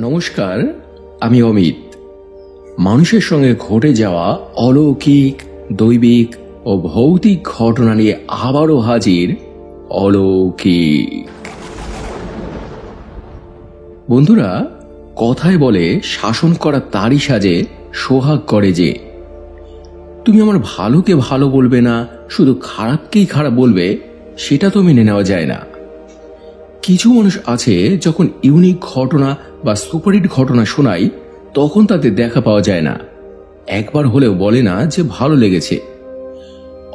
নমস্কার, আমি অমিত। মানুষের সঙ্গে ঘটে যাওয়া অলৌকিক, দৈবিক ও ভৌতিক ঘটনা নিয়ে আবারও হাজির অলৌকিক। বন্ধুরা, কথায় বলে শাসন করা তারই সাজে সোহাগ করে যে। তুমি আমার ভালোকে ভালো বলবে না, শুধু খারাপকেই খারাপ বলবে, সেটা তো মেনে নেওয়া যায় না। কিছু মানুষ আছে, যখন ইউনিক ঘটনা বা সুপারহিট ঘটনা শোনাই তখন তাদের দেখা পাওয়া যায় না, একবার হলেও বলে না যে ভালো লেগেছে।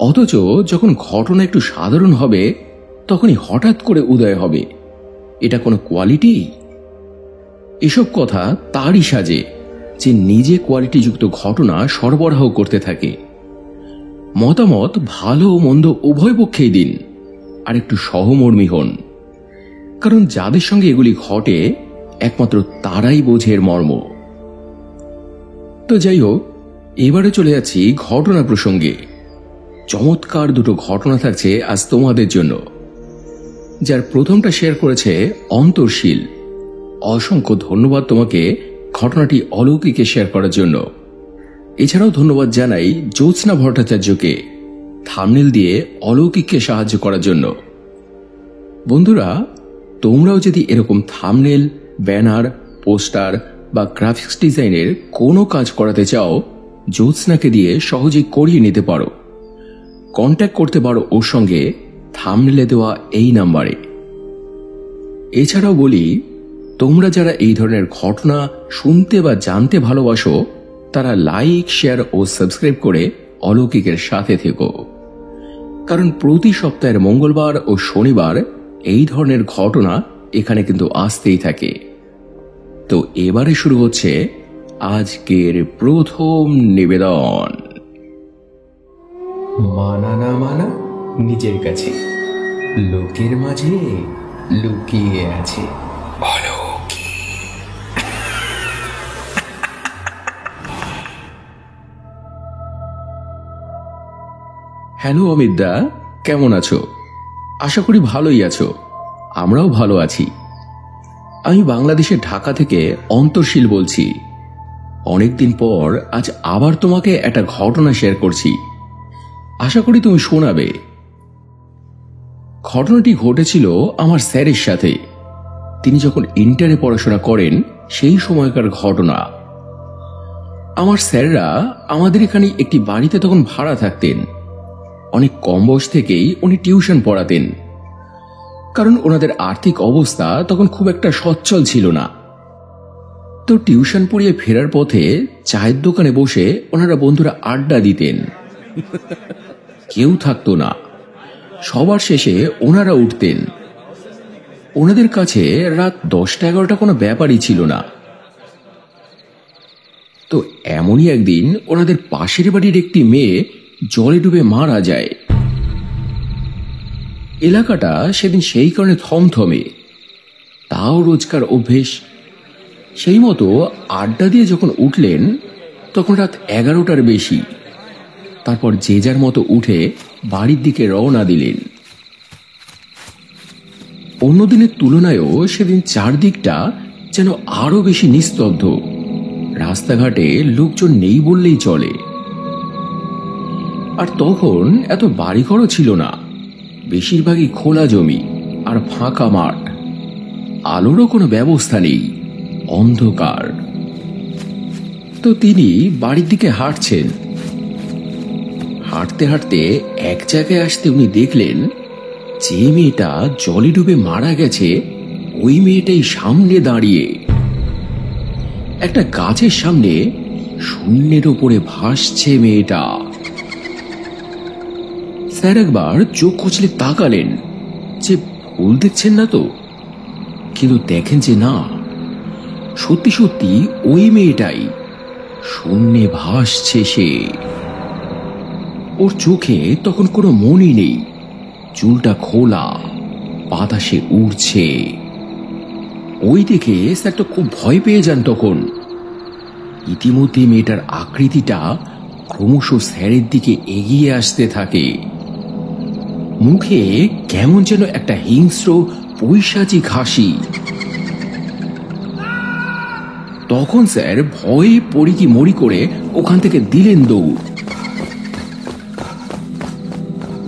অথচ যখন ঘটনা একটু সাধারণ হবে তখনই হঠাৎ করে উদয় হবে, এটা কোনো কোয়ালিটি? এসব কথা তারই সাজে যে নিজে কোয়ালিটিযুক্ত ঘটনা সরবরাহ করতে থাকে। মতামত ভালো ও মন্দ উভয় পক্ষেই দিন, আর একটু সহমর্মী হন, কারণ যাদের সঙ্গে এগুলি ঘটে একমাত্র তারাই বোঝে এর মর্ম। তো যাই হোক, এবারে চলে যাচ্ছি ঘটনা প্রসঙ্গে। চমৎকার দুটো ঘটনা থাকছে আজ তোমাদের জন্য, যার প্রথমটা শেয়ার করেছে অন্তরশীল। অসংখ্য ধন্যবাদ তোমাকে ঘটনাটি অলৌকিকে শেয়ার করার জন্য। এছাড়াও ধন্যবাদ জানাই জ্যোৎস্না ভট্টাচার্যকে থাম্বনেল দিয়ে অলৌকিককে সাহায্য করার জন্য। বন্ধুরা, তোমরাও যদি এরকম থাম্বনেল, ব্যানার, পোস্টার বা গ্রাফিক্স ডিজাইনের কোনো কাজ করাতে চাও, জ্যোৎস্নাকে দিয়ে সহজেই করিয়ে নিতে পারো। কন্ট্যাক্ট করতে পারো ওর সঙ্গে থাম্বনেলে দেওয়া এই নাম্বারে। এছাড়াও বলি, তোমরা যারা এই ধরনের ঘটনা শুনতে বা জানতে ভালোবাসো তারা লাইক, শেয়ার ও সাবস্ক্রাইব করে অলৌকিকের সাথে থেকো, কারণ প্রতি সপ্তাহের মঙ্গলবার ও শনিবার এই ধরনের ঘটনা এখানে কিন্তু আসতেই থাকে। তো এবারে শুরু হচ্ছে আজকের প্রথম নিবেদন। মানা না মানা নিজের কাছে, লোকের মাঝে লুকিয়ে আছে অলৌকিক। হ্যালো অমিত দা, কেমন আছো? আশা করি ভালোই আছো। আমরাও ভালো আছি। আমি বাংলাদেশের ঢাকা থেকে অন্তরশীল বলছি। অনেকদিন পর আজ আবার তোমাকে একটা ঘটনা শেয়ার করছি, আশা করি তুমি শোনাবে। ঘটনাটি ঘটেছিল আমার স্যারের সাথে। তিনি যখন ইন্টারে পড়াশোনা করেন সেই সময়কার ঘটনা। আমার স্যাররা আমাদের এখানে একটি বাড়িতে তখন ভাড়া থাকতেন। অনেক কম বয়স থেকেই উনি টিউশন পড়াতেন, কারণ ওনাদের আর্থিক অবস্থা তখন খুব একটা সচ্ছল ছিল না। তো টিউশন পড়িয়ে ফেরার পথে চায়ের দোকানে বসে ওনারা বন্ধুরা আড্ডা দিতেন। কেউ থাকতো না, সবার শেষে ওনারা উঠতেন। ওনাদের কাছে রাত 10টা-11টা কোনো ব্যাপারই ছিল না। তো এমনই একদিন ওনাদের পাশের বাড়ির একটি মেয়ে জলে ডুবে মারা যায়। এলাকাটা সেদিন সেই কারণে থমথমে। তাও রোজকার অভ্যেস। সেই মতো আড্ডা দিয়ে যখন উঠলেন তখন রাত 11টার বেশি। তারপর যে যার মতো উঠে বাড়ির দিকে রওনা দিলেন। অন্যদিনের তুলনায়ও সেদিন চারদিকটা যেন আরো বেশি নিস্তব্ধ। রাস্তাঘাটে লোকজন নেই বললেই চলে। আর তখন এত বাড়িঘরও ছিল না, বেশিরভাগই খোলা জমি আর ফাঁকা মাঠ। আলোরও কোনো ব্যবস্থা নেই, অন্ধকার। তো তিনি বাড়ির দিকে হাঁটছেন। হাঁটতে হাঁটতে এক জায়গায় আসতে উনি দেখলেন যে মেয়েটা জলে ডুবে মারা গেছে ওই মেয়েটাই সামনে দাঁড়িয়ে। একটা গাছের সামনে শূন্যের ওপরে ভাসছে মেয়েটা। স্যার একবার চোখ কচলে তাকালেন যে ভুল দেখছেন না তো, কিন্তু দেখেন যে না, সত্যি সত্যি ওই মেয়েটাই শূন্যে ভাসছে। সে, ওর চোখে তখন কোনো মনই নেই, চুলটা খোলা, বাতাসে উড়ছে। ওই দেখে স্যার তো খুব ভয় পেয়ে যান তখন। ইতিমধ্যে মেয়েটার আকৃতিটা ক্রমশ স্যারের দিকে এগিয়ে আসতে থাকে। মুখে কেমন যেন একটা হিংস্র পৈশাচিক হাসি। তখন স্যার ভয়ে পড়ি কি মরি করে ওখান থেকে দিলেন দৌড়।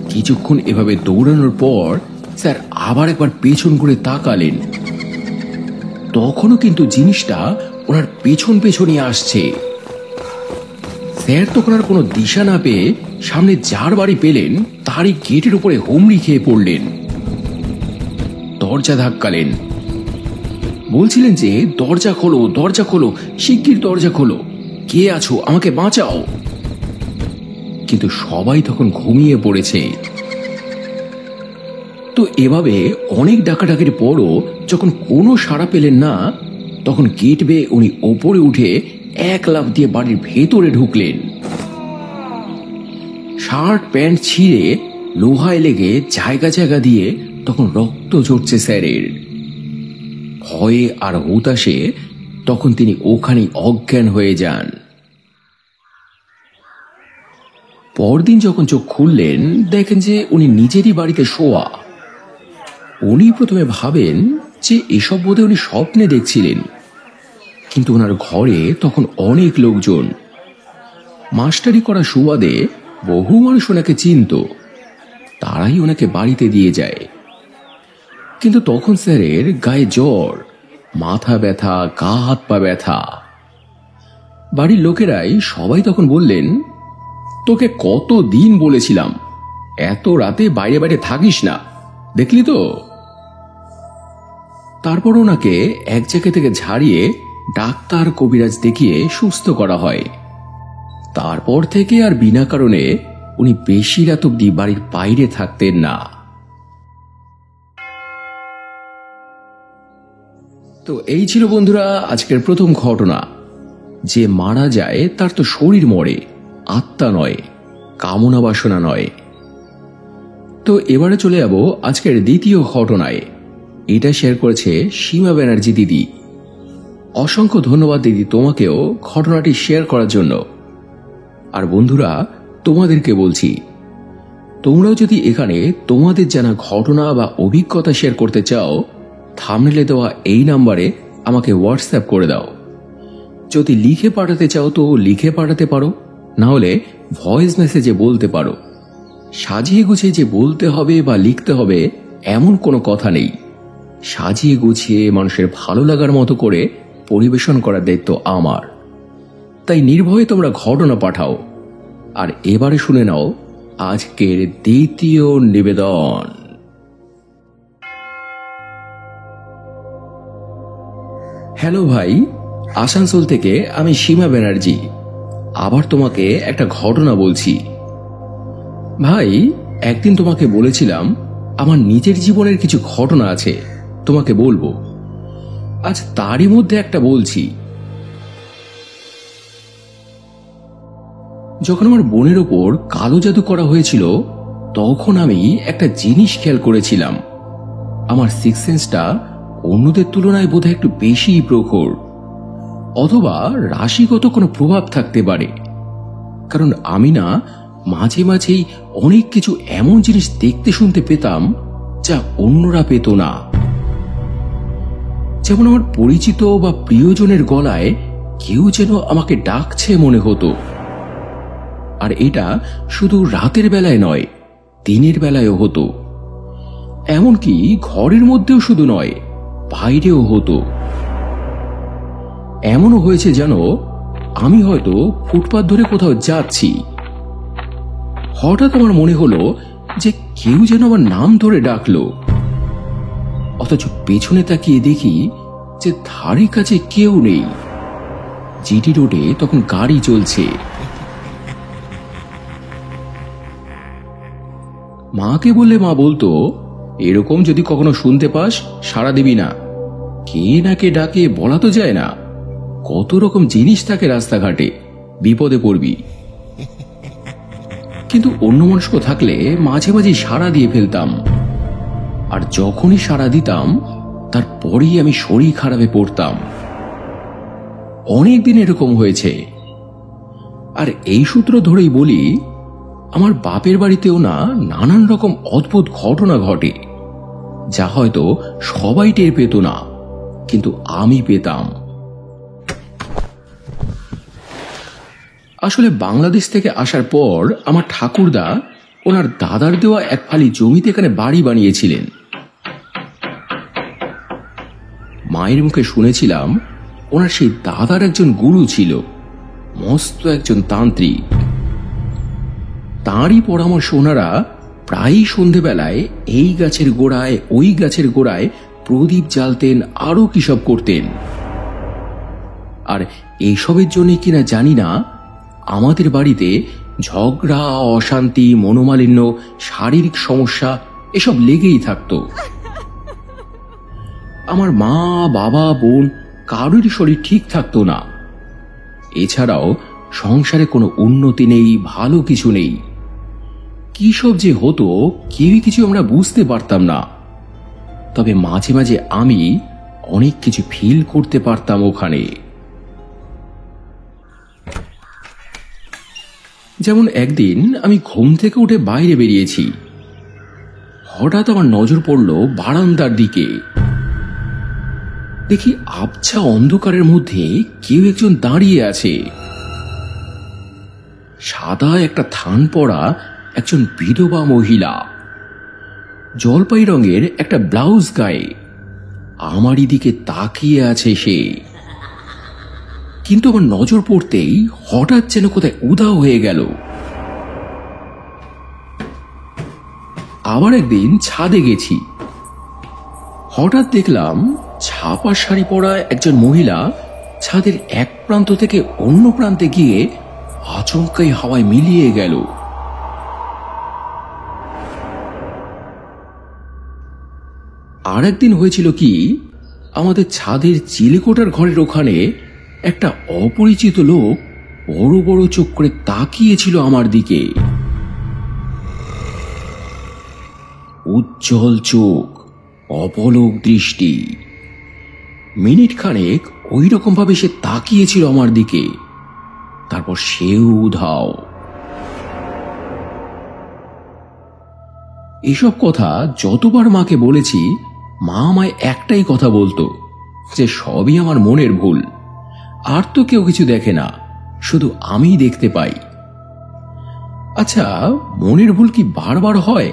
কিছুক্ষণ এভাবে দৌড়ানোর পর স্যার আবার একবার পেছন করে তাকালেন। তখনও কিন্তু জিনিসটা ওনার পেছন পেছনই আসছে। স্যার তখন আর কোনো দিশা না পেয়ে সামনে যার বাড়ি পেলেন তারই গেটের উপরে হুমড়ি খেয়ে পড়লেন। দরজা ধাক্কালেন, বলছিলেন যে দরজা খোলো, দরজা খোলো, শিগগির দরজা খোলো, কে আছো, আমাকে বাঁচাও। কিন্তু সবাই তখন ঘুমিয়ে পড়েছে। তো এভাবে অনেক ডাকাডাকির পরও যখন কোনো সাড়া পেলেন না, তখন গেট বেয়ে উনি ওপরে উঠে এক লাফ দিয়ে বাড়ির ভেতরে ঢুকলেন। শার্ট প্যান্ট ছিঁড়ে লোহায় লেগে জায়গা জায়গা দিয়ে তখন রক্ত ঝরছে স্যারের। ভয়ে আর হুতাশে তখন তিনি ওখানেই অজ্ঞান হয়ে যান। পরদিন যখন চোখ খুললেন দেখেন যে উনি নিজেরই বাড়িতে শোয়া। উনি প্রথমে ভাবেন যে এসব বোধহয় উনি স্বপ্নে দেখছিলেন, কিন্তু ওনার ঘরে তখন অনেক লোকজন। মাস্টারি করা সুবাদে বহু মানুষ ওনাকে চিনত, তারাই ওনাকে বাড়িতে দিয়ে যায়। কিন্তু তখন স্যারের গায়ে জ্বর, মাথা ব্যথা, গা হাত পা ব্যথা। বাড়ির লোকেরাই সবাই তখন বললেন, তোকে কতদিন বলেছিলাম এত রাতে বাইরে বাইরে থাকিস না, দেখলি তো। তারপর ওনাকে এক জায়গা থেকে ঝাড়িয়ে ডাক্তার কবিরাজ দেখিয়ে সুস্থ করা হয়। তারপর থেকে আর বিনা কারণে উনি বেশি রাত অব্দি বাড়ির বাইরে থাকতেন না। তো এই ছিল বন্ধুরা আজকের প্রথম ঘটনা। যে মারা যায় তার তো শরীর মরে, আত্মা নয়, কামনা বাসনা নয়। তো এবারে চলে যাব আজকের দ্বিতীয় ঘটনায়। এটা শেয়ার করেছে সীমা ব্যানার্জি দিদি। অসংখ্য ধন্যবাদ দিদি তোমাকেও ঘটনাটি শেয়ার করার জন্য। আর বন্ধুরা তোমাদেরকে বলছি, তোমরাও যদি এখানে তোমাদের জানা ঘটনা বা অভিজ্ঞতা শেয়ার করতে চাও, থাম্বনেলে দেওয়া এই নাম্বারে আমাকে হোয়াটসঅ্যাপ করে দাও। যদি লিখে পাঠাতে চাও তো লিখে পাঠাতে পারো, না হলে ভয়েস মেসেজে বলতে পারো। সাজিয়ে গুছিয়ে যে বলতে হবে বা লিখতে হবে এমন কোনো কথা নেই। সাজিয়ে গুছিয়ে মানুষের ভালো লাগার মতো করে পরিবেশন করার দায়িত্ব আমার। তাই নির্ভয়ে তোমরা ঘটনা পাঠাও। আর এবারে শুনে নাও আজকের দ্বিতীয় নিবেদন। হ্যালো ভাই, আসানসোল থেকে আমি সীমা ব্যানার্জি আবার তোমাকে একটা ঘটনা বলছি। ভাই, একদিন তোমাকে বলেছিলাম আমার নিজের জীবনের কিছু ঘটনা আছে, তোমাকে বলবো। আজ তারই মধ্যে একটা বলছি। যখন আমার বোনের ওপর কালো জাদু করা হয়েছিল, তখন আমি একটা জিনিস খেয়াল করেছিলাম। আমার সিক্স সেন্সটা অন্যদের তুলনায় বোধহয় একটু বেশি প্রখর, অথবা রাশিগত কোনো প্রভাব থাকতে পারে। কারণ আমি না মাঝে মাঝেই অনেক কিছু এমন জিনিস দেখতে শুনতে পেতাম যা অন্যরা পেত না। যেমন আমার পরিচিত বা প্রিয়জনের গলায় কেউ যেন আমাকে ডাকছে মনে হতো। আর এটা শুধু রাতের বেলায় নয়, দিনের বেলায়ও হতো। এমনকি ঘরের মধ্যেও শুধু নয়, বাইরেও হতো। এমনও হয়েছে যেন আমি হয়তো ফুটপাত ধরে কোথাও যাচ্ছি, হঠাৎ আমার মনে হলো যে কেউ যেন আমার নাম ধরে ডাকলো, অথচ পেছনে তাকিয়ে দেখি যে ধারে কাছে কেউ নেই। জিটি রোডে তখন গাড়ি চলছে। মাকে বললে মা বলতো, এরকম যদি কখনো শুনতে পাস সাড়া দিবি না। কে না কে ডাকে বলা তো যায় না, কত রকম জিনিস থাকে রাস্তাঘাটে, বিপদে পড়বি। কিন্তু অন্য মনস্ক থাকলে মাঝে মাঝে সাড়া দিয়ে ফেলতাম। আর যখনই সাড়া দিতাম তারপরেই আমি শরীর খারাপে পড়তাম। অনেকদিন এরকম হয়েছে। আর এই সূত্র ধরেই বলি, আমার বাপের বাড়িতেও না নানান রকম অদ্ভুত ঘটনা ঘটে, যা হয়তো সবাই টের পেত না, কিন্তু আমি পেতাম। আসলে বাংলাদেশ থেকে আসার পর আমার ঠাকুরদা ওনার দাদার দেওয়া এক ফালি জমিতে এখানে বাড়ি বানিয়েছিলেন। মায়ের মুখে শুনেছিলাম ওনার সেই দাদার একজন গুরু ছিল, মস্ত একজন তান্ত্রিক। তাঁরই পরামর্শ ওনারা প্রায়ই সন্ধেবেলায় এই গাছের গোড়ায় ওই গাছের গোড়ায় প্রদীপ জ্বালতেন, আরো কি সব করতেন। আর এইসবের জন্য কিনা জানি না আমাদের বাড়িতে ঝগড়া, অশান্তি, মনোমালিন্য, শারীরিক সমস্যা এসব লেগেই থাকতো। আমার মা, বাবা, বোন কারোরই শরীর ঠিক থাকতো না। এছাড়াও সংসারে কোনো উন্নতি নেই, ভালো কিছু নেই। কি সব যে হতো কেউই কিছু আমরা বুঝতে পারতাম না। তবে মাঝে মাঝে আমি অনেক কিছু ফিল করতে পারতাম ওখানে। যেমন একদিন আমি ঘুম থেকে উঠে বাইরে বেরিয়েছি, হঠাৎ আমার নজর পড়ল বারান্দার দিকে। দেখি আবছা অন্ধকারের মধ্যে কেউ একজন দাঁড়িয়ে আছে। সাদা একটা থান পরা একজন বিধবা মহিলা, জলপাই রঙের একটা ব্লাউজ গায়ে, আমারই দিকে তাকিয়ে আছে সে। কিন্তু আমার নজর পড়তেই হঠাৎ যেন কোথায় উধাও হয়ে গেল। আবার একদিন ছাদে গেছি, হঠাৎ দেখলাম ছাপা শাড়ি পরা একজন মহিলা ছাদের এক প্রান্ত থেকে অন্য প্রান্তে গিয়ে আচমকাই হাওয়ায় মিলিয়ে গেল। আর একদিন হয়েছিল কি, আমাদের ছাদের চিলেকোটার ঘরের ওখানে একটা অপরিচিত লোক বড় বড় চোখ করে তাকিয়েছিল আমার দিকে। উজ্জ্বল চোখ, অপলক দৃষ্টি। মিনিট খানেক ওই রকম ভাবে সে তাকিয়েছিল আমার দিকে, তারপর সেও উধাও। এসব কথা যতবার মাকে বলেছি, মা আমায় একটাই কথা বলতো, যে সবই আমার মনের ভুল, আর তো কেউ কিছু দেখে না, শুধু আমিই দেখতে পাই। আচ্ছা, মনের ভুল কি বারবার হয়?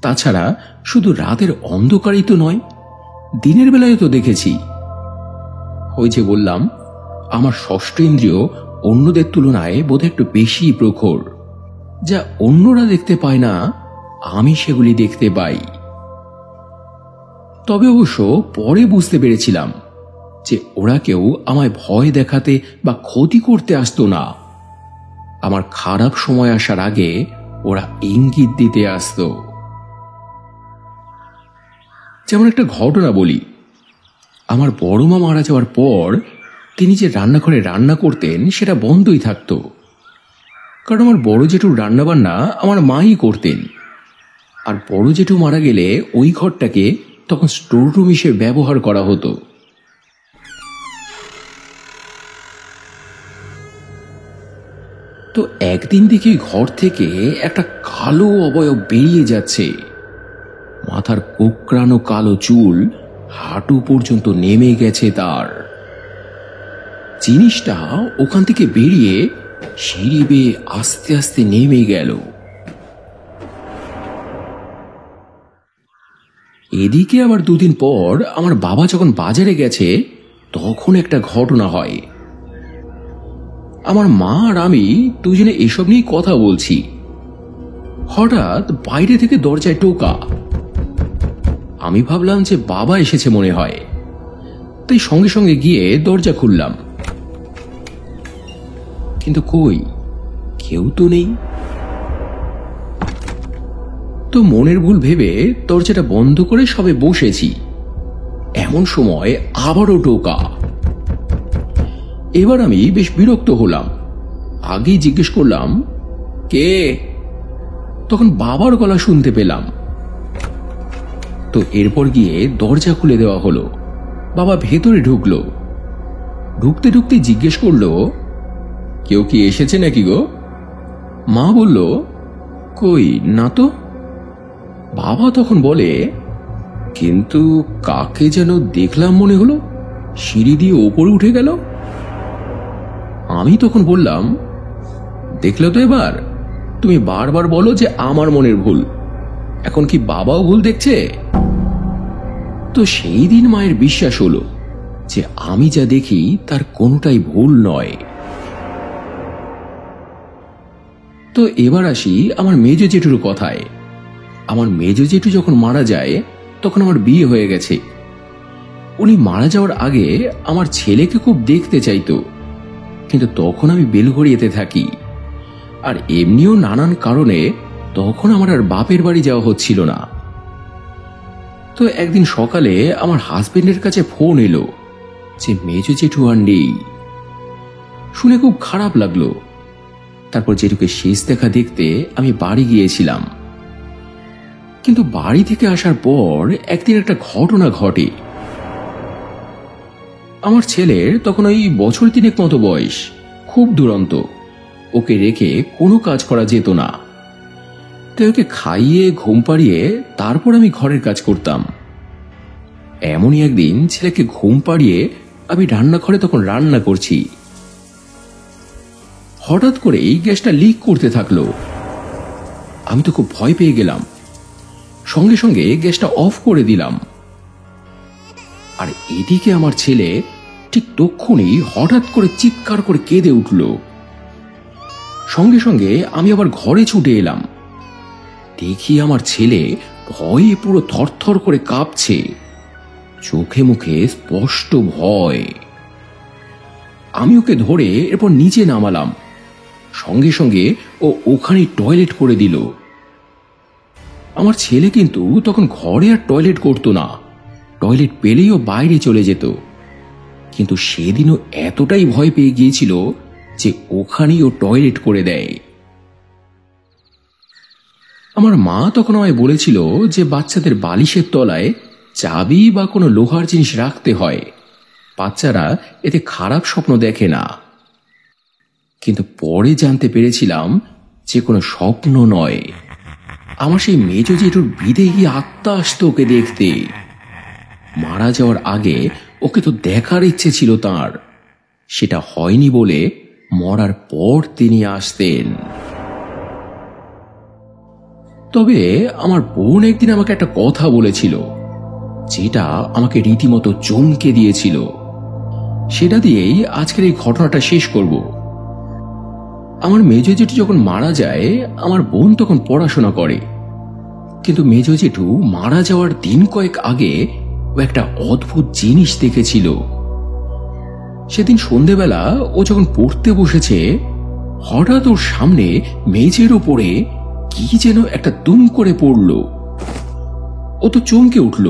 তাছাড়া শুধু রাতের অন্ধকারেই তো নয়, দিনের বেলায় তো দেখেছি। ওই যে বললাম, আমার ষষ্ঠ ইন্দ্রিয় অন্যদের তুলনায় বোধহয় একটু বেশি প্রখর। যা অন্যরা দেখতে পায় না, আমি সেগুলি দেখতে পাই। তবে অবশ্য পরে বুঝতে পেরেছিলাম যে ওরা কেউ আমায় ভয় দেখাতে বা ক্ষতি করতে আসতো না। আমার খারাপ সময় আসার আগে ওরা ইঙ্গিত দিতে আসতো। যেমন একটা ঘটনা বলি, আমার বড় মা মারা যাওয়ার পর তিনি যে রান্নাঘরে রান্না করতেন সেটা বন্ধই থাকতো, কারণ আমার বড় জেঠুর রান্নাবান্না আমার মাই করতেন। আর বড় জেঠু মারা গেলে ওই ঘরটাকে তখন স্টোর রুম হিসেবে ব্যবহার করা হতো। তো একদিন দেখি ঘর থেকে একটা কালো অবয়ব বেরিয়ে যাচ্ছে। মাথার কোকড়ানো কালো চুল হাঁটু পর্যন্ত নেমে গেছে তার। জিনিসটা ওখান থেকে বেরিয়ে সিঁড়ি বেয়ে আস্তে আস্তে নেমে গেল। এদিকে আবার দুদিন পর আমার বাবা যখন বাজারে গেছে, তখন একটা ঘটনা হয়। আমার মা আর আমি দুজনে এসব নিয়ে কথা বলছি, হঠাৎ বাইরে থেকে দরজায় টোকা। আমি ভাবলাম যে বাবা এসেছে মনে হয়, তাই সঙ্গে সঙ্গে গিয়ে দরজা খুললাম। কিন্তু কই, কেউ তো নেই। তো মনের ভুল ভেবে দরজাটা বন্ধ করে সবে বসেছি, এমন সময় আবারও টোকা। এবার আমি বেশ বিরক্ত হলাম, আগেই জিজ্ঞেস করলাম, কে? তখন বাবার গলা শুনতে পেলাম। তো এরপর গিয়ে দরজা খুলে দেওয়া হলো। বাবা ভেতরে ঢুকলো। ঢুকতে ঢুকতে জিজ্ঞেস করলো, কেউ কি এসেছে নাকি গো? মা বলল, কই না তো। বাবা তখন বলে, কিন্তু কাকে যেন দেখলাম মনে হলো, সিঁড়ি দিয়ে ওপরে উঠে গেল। আমি তখন বললাম, দেখলে তো এবার, তুমি বারবার বলো যে আমার মনের ভুল, এখন কি বাবাও ভুল দেখছে? তো সেই দিন মায়ের বিশ্বাস হলো যে আমি যা দেখি তার কোনোটাই ভুল নয়। তো এবার আসি আমার মেজ জেঠুর কথায়। আমার মেজ জেঠু যখন মারা যায় তখন আমার বিয়ে হয়ে গেছে। উনি মারা যাওয়ার আগে আমার ছেলেকে খুব দেখতে চাইতো, কিন্তু তখন আমি বেলঘড়িয়াতে থাকি, আর এমনিও নানান কারণে তখন আমার আর বাপের বাড়ি যাওয়া হচ্ছিল না। তো একদিন সকালে আমার হাজবেন্ডের কাছে ফোন এলো যে মেজ জেঠু আর নেই। শুনে খুব খারাপ লাগলো। তারপর জেঠুকে শেষ দেখা দেখতে আমি বাড়ি গিয়েছিলাম। কিন্তু বাড়ি থেকে আসার পর একদিন একটা ঘটনা ঘটে। আমার ছেলের তখন ওই বছর 3 মতো বয়স, খুব দুরন্ত। ওকে রেখে কোনো কাজ করা যেত না, তাই ওকে খাইয়ে ঘুম পাড়িয়ে তারপর আমি ঘরের কাজ করতাম। এমনই একদিন ছেলেকে ঘুম পাড়িয়ে আমি রান্নাঘরে তখন রান্না করছি। হঠাৎ করেই গ্যাসটা লিক করতে থাকলো। আমি তো খুব ভয় পেয়ে গেলাম, সঙ্গে সঙ্গে গ্যাসটা অফ করে দিলাম। আর এদিকে আমার ছেলে ঠিক তক্ষুনি হঠাৎ করে চিৎকার করে কেঁদে উঠল। সঙ্গে সঙ্গে আমি আবার ঘরে ছুটে এলাম। দেখি আমার ছেলে ভয়ে পুরো থরথর করে কাঁপছে, চোখে মুখে স্পষ্ট ভয়। আমি ওকে ধরে এরপর নিচে নামালাম। সঙ্গে সঙ্গে ও ওখানে টয়লেট করে দিল। আমার ছেলে কিন্তু তখন ঘরে আর টয়লেট করতো না, টয়লেট পেলেই ও বাইরে চলে যেত। কিন্তু সেদিনও এতটাই ভয় পেয়ে গিয়েছিল যে ওখানেই ও টয়লেট করে দেয়। আমার মা তখন আমায় বলেছিল যে বাচ্চাদের বালিশের তলায় চাবি বা কোনো লোহার জিনিস রাখতে হয়, বাচ্চারা এতে খারাপ স্বপ্ন দেখে না। কিন্তু পরে জানতে পেরেছিলাম যে কোনো স্বপ্ন নয়, আমার সেই মেজ জেঠুর বিদেহী আত্মা আসতো ওকে দেখতে। মারা যাওয়ার আগে ওকে তো দেখার ইচ্ছে ছিল তার, সেটা হয়নি বলে মরার পর তিনি আসতেন। তবে আমার বোন একদিন আমাকে একটা কথা বলেছিল যেটা আমাকে রীতিমতো চমকে দিয়েছিল। সেটা দিয়েই আজকের এই ঘটনাটা শেষ করব। আমার মেজ জেঠু যখন মারা যায় আমার বোন তখন পড়াশোনা করে, কিন্তু মেজ জেঠু মারা যাওয়ার দিন কয়েক আগে ও একটা অদ্ভুত জিনিস দেখেছিল। সেদিন সন্ধেবেলা ও যখন পড়তে বসেছে, হঠাৎ ওর সামনে মেঝের ওপরে কি যেন একটা দুম করে পড়ল। ও তো চমকে উঠল।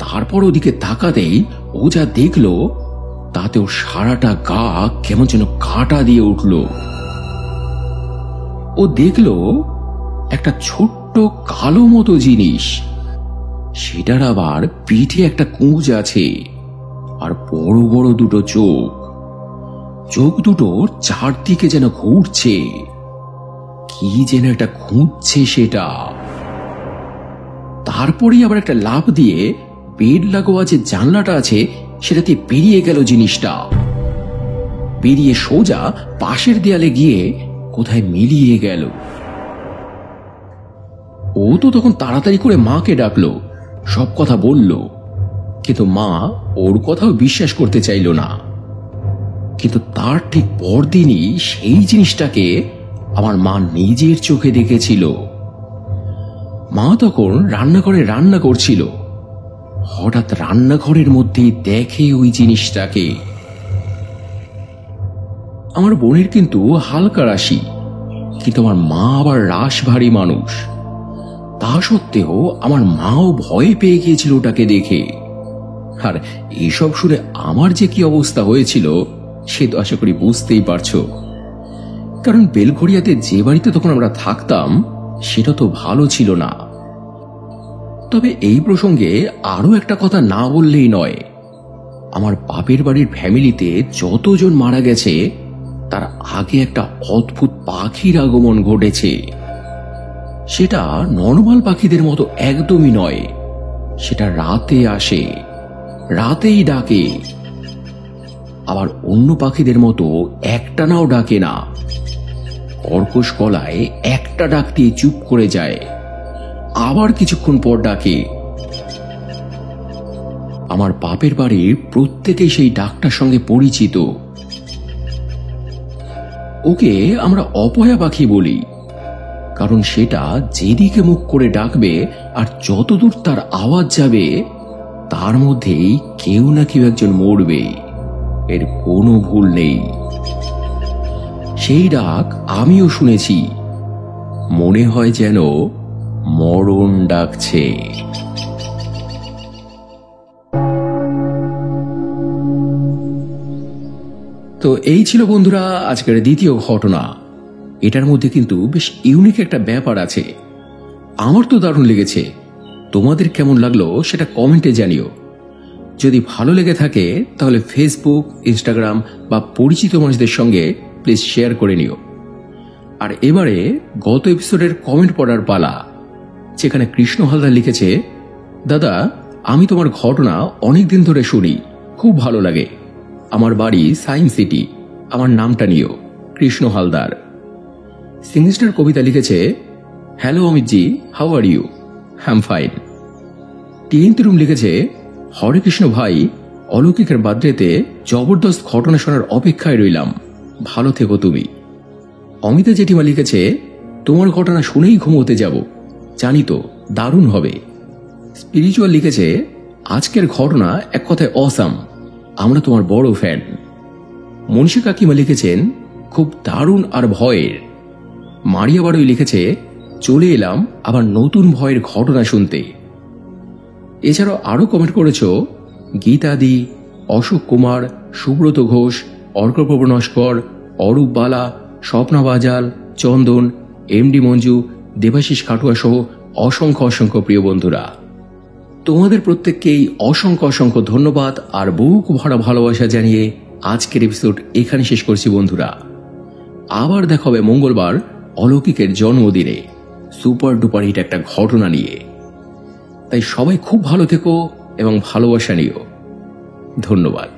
তারপর ওদিকে তাকাতেই ও যা দেখল তাতে ওর সারাটা গা কেমন যেন কাঁটা দিয়ে উঠল। ও দেখল একটা ছোট্ট কালো মতো জিনিস, সেটার আবার পিঠে একটা কুঁজ আছে, আর বড় বড় দুটো চোখ। চোখ দুটোর চারদিকে যেন ঘুরছে, কি যেন একটা খুঁজছে সেটা। তারপরেই আবার একটা লাফ দিয়ে বেড লাগোয়া যে জানলাটা আছে সেটাতে বেরিয়ে গেল জিনিসটা। বেরিয়ে সোজা পাশের দেয়ালে গিয়ে কোথায় মিলিয়ে গেল। ও তো তখন তাড়াতাড়ি করে মাকে ডাকলো, সব কথা বলল, কিন্তু মা ওর কথাও বিশ্বাস করতে চাইল না। কিন্তু তার ঠিক পরদিনই সেই জিনিসটাকে আমার মা নিজের চোখে দেখেছিল। মা তখন রান্নাঘরে রান্না করছিল, হঠাৎ রান্নাঘরের মধ্যেই দেখে ওই জিনিসটাকে। আমার বোনের কিন্তু হালকা রাশি, কিন্তু আমার মা আবার রাশ ভারী মানুষ। তা সত্ত্বেও আমার মাও ভয় পেয়ে গিয়েছিল ওটাকে দেখে। আর এসব শুনে আমার যে কি অবস্থা হয়েছিল সে তো আশা করি বুঝতেই পারছো। কারণ বেলঘড়িয়াতে যে বাড়িতে তখন আমরা থাকতাম সেটা তো ভালো ছিল না। তবে এই প্রসঙ্গে আরো একটা কথা না বললেই নয়। আমার বাপের বাড়ির ফ্যামিলিতে যতজন মারা গেছে তার আগে একটা অদ্ভুত পাখির আগমন ঘটেছে। সেটা নরমাল পাখিদের মতো একদমই নয়, সেটা রাতে আসে, রাতেই ডাকে। আবার অন্য পাখিদের মতো একটানাও ডাকে না, কর্কশ গলায় একটা ডাক দিয়ে চুপ করে যায়। আবার কিছুক্ষণ পর ডাকে। আমার বাপের বাড়ির প্রত্যেকেই সেই ডাকটার সঙ্গে পরিচিত। ওকে আমরা অপয়া পাখি বলি, কারণ সেটা যেদিকে মুখ করে ডাকবে আর যতদূর তার আওয়াজ যাবে তার মধ্যেই কেউ না কেউ একজন মরবে, এর কোনো ভুল নেই। সেই ডাক আমিও শুনেছি, মনে হয় যেন মরণ ডাকছে। তো এই ছিল বন্ধুরা আজকের দ্বিতীয় ঘটনা। এটার মধ্যে কিন্তু বেশ ইউনিক একটা ব্যাপার আছে। আমার তো দারুণ লেগেছে। তোমাদের কেমন লাগলো সেটা কমেন্টে জানিও। যদি ভালো লেগে থাকে তাহলে ফেসবুক, ইনস্টাগ্রাম বা পরিচিত মানুষদের সঙ্গে প্লিজ শেয়ার করে নিও। আর এবারে গত এপিসোডের কমেন্ট পড়ার পালা, যেখানে কৃষ্ণ হালদার লিখেছে, দাদা আমি তোমার ঘটনা অনেকদিন ধরে শুনি, খুব ভালো লাগে। আমার বাড়ি সায়েন্স সিটি, আমার নামটা নিও, কৃষ্ণ হালদার। সিংস্টার কবিতা লিখেছে, hello Amitji, how are you? I am fine. TNT room লিখেছে, হরে কৃষ্ণ ভাই, অলৌকিকের বার্থডেতে জবরদস্ত ঘটনা শোনার অপেক্ষায় রইলাম, ভালো থেকো তুমি। অমিতা জেঠিমা লিখেছে, তোমার ঘটনা শুনেই ঘুমোতে যাব, জানি তো দারুণ হবে। স্পিরিচুয়াল লিখেছে, আজকের ঘটনা এক কথায় অসাম, আমরা তোমার বড় ফ্যান। মনীষা কাকিমা লিখেছেন, খুব দারুণ আর ভয়ের। মারিয়া বাড়ই লিখেছে, চলে এলাম আবার নতুন ভয়ের ঘটনা শুনতে। এছাড়াও আরো কমেন্ট করেছ গীতাদি, অশোক কুমার, সুব্রত ঘোষ, অর্কপ্রভ নস্কর, অরূপ বালা, স্বপ্না বাজাল, চন্দন, এমডি মঞ্জু, দেবাশিস কাটুয়া সহ অসংখ্য অসংখ্য প্রিয় বন্ধুরা, তোমাদের প্রত্যেককেই অসংখ্য অসংখ্য ধন্যবাদ আর বুক ভরা ভালোবাসা জানিয়ে আজকের এপিসোড এখানে শেষ করছি বন্ধুরা। আবার দেখা হবে মঙ্গলবার অলৌকিকের জন্মদিনে সুপার ডুপার হিট একটা ঘটনা নিয়ে। তাই সবাই খুব ভালো থেকো এবং ভালোবাসা নিও। ধন্যবাদ।